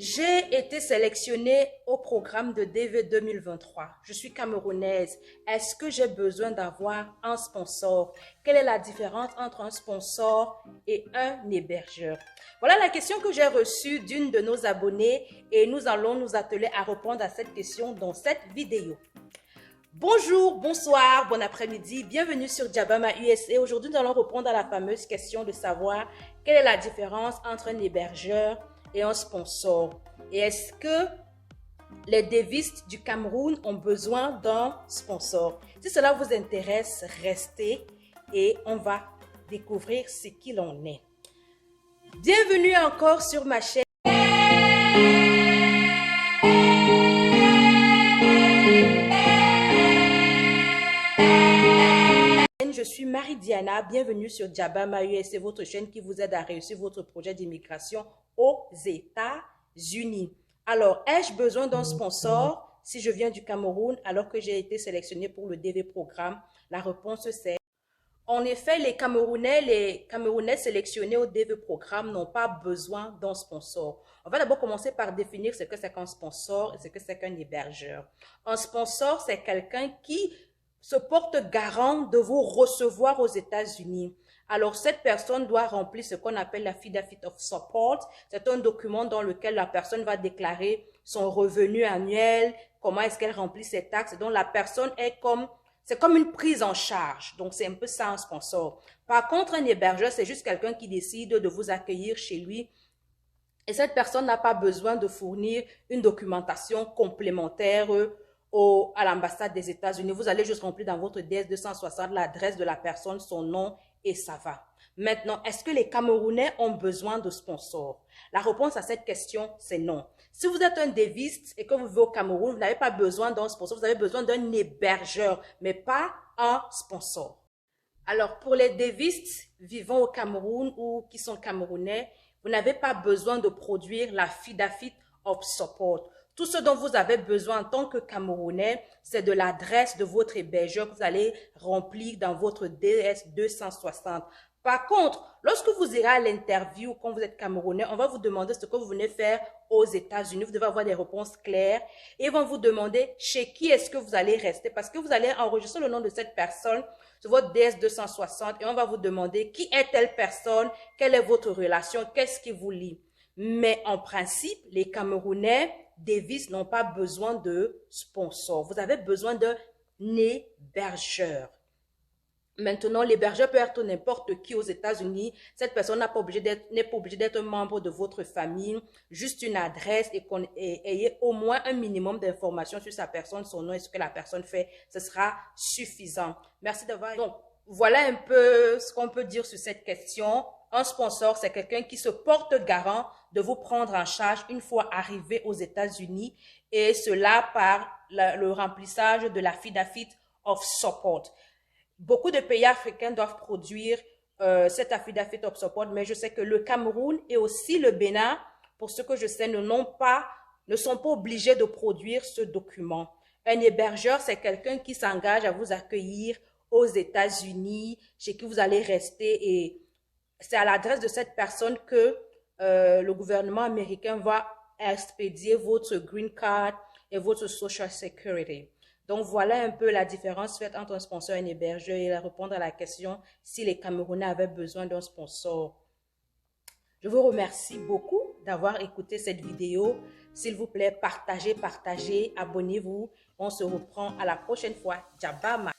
J'ai été sélectionnée au programme de DV 2023. Je suis camerounaise. Est-ce que j'ai besoin d'avoir un sponsor? Quelle est la différence entre un sponsor et un hébergeur? Voilà la question que j'ai reçue d'une de nos abonnées et nous allons nous atteler à répondre à cette question dans cette vidéo. Bonjour, bonsoir, bon après-midi, bienvenue sur Jabama USA. Aujourd'hui, nous allons répondre à la fameuse question de savoir quelle est la différence entre un hébergeur et un sponsor. Et est-ce que les dévistes du Cameroun ont besoin d'un sponsor? Si cela vous intéresse, restez et on va découvrir ce qu'il en est. Bienvenue encore sur ma chaîne. Je suis Marie-Diana, bienvenue sur Jabama USA, votre chaîne qui vous aide à réussir votre projet d'immigration aux États-Unis. Alors, ai-je besoin d'un sponsor si je viens du Cameroun alors que j'ai été sélectionnée pour le DV programme? La réponse c'est en effet, les Camerounais sélectionnés au DV programme n'ont pas besoin d'un sponsor. On va d'abord commencer par définir ce que c'est qu'un sponsor et ce que c'est qu'un hébergeur. Un sponsor, c'est quelqu'un qui se porte garant de vous recevoir aux États-Unis. Alors, cette personne doit remplir ce qu'on appelle l'affidavit of support. C'est un document dans lequel la personne va déclarer son revenu annuel, comment est-ce qu'elle remplit ses taxes. Donc, la personne est c'est comme une prise en charge. Donc, c'est un peu ça un sponsor. Par contre, un hébergeur, c'est juste quelqu'un qui décide de vous accueillir chez lui. Et cette personne n'a pas besoin de fournir une documentation complémentaire à l'ambassade des États-Unis. Vous allez juste remplir dans votre DS-260 l'adresse de la personne, son nom et ça va. Maintenant, est-ce que les Camerounais ont besoin de sponsors? La réponse à cette question, c'est non. Si vous êtes un déviste et que vous vivez au Cameroun, vous n'avez pas besoin d'un sponsor, vous avez besoin d'un hébergeur, mais pas un sponsor. Alors, pour les dévistes vivant au Cameroun ou qui sont camerounais, vous n'avez pas besoin de produire l'affidavit of support. Tout ce dont vous avez besoin en tant que Camerounais, c'est de l'adresse de votre hébergeur que vous allez remplir dans votre DS 260. Par contre, lorsque vous irez à l'interview, quand vous êtes Camerounais, on va vous demander ce que vous venez faire aux États-Unis. Vous devez avoir des réponses claires et ils vont vous demander chez qui est-ce que vous allez rester parce que vous allez enregistrer le nom de cette personne sur votre DS 260 et on va vous demander qui est telle personne, quelle est votre relation, qu'est-ce qui vous lie. Mais en principe, les Camerounais dévistes n'ont pas besoin de sponsor. Vous avez besoin d'un hébergeur. Maintenant, l'hébergeur peut être n'importe qui aux États-Unis. Cette personne n'est pas obligée d'être un membre de votre famille, juste une adresse et ayez au moins un minimum d'informations sur sa personne, son nom et ce que la personne fait. Ce sera suffisant. Merci d'avoir. Donc, voilà un peu ce qu'on peut dire sur cette question. Un sponsor, c'est quelqu'un qui se porte garant de vous prendre en charge une fois arrivé aux États-Unis et cela par le remplissage de l'affidavit of support. Beaucoup de pays africains doivent produire cet affidavit of support, mais je sais que le Cameroun et aussi le Bénin, pour ce que je sais, ne sont pas obligés de produire ce document. Un hébergeur, c'est quelqu'un qui s'engage à vous accueillir aux États-Unis, chez qui vous allez rester et c'est à l'adresse de cette personne que le gouvernement américain va expédier votre green card et votre social security. Donc, voilà un peu la différence faite entre un sponsor et un hébergeur et répondre à la question si les Camerounais avaient besoin d'un sponsor. Je vous remercie beaucoup d'avoir écouté cette vidéo. S'il vous plaît, partagez, abonnez-vous. On se reprend à la prochaine fois. Jabama.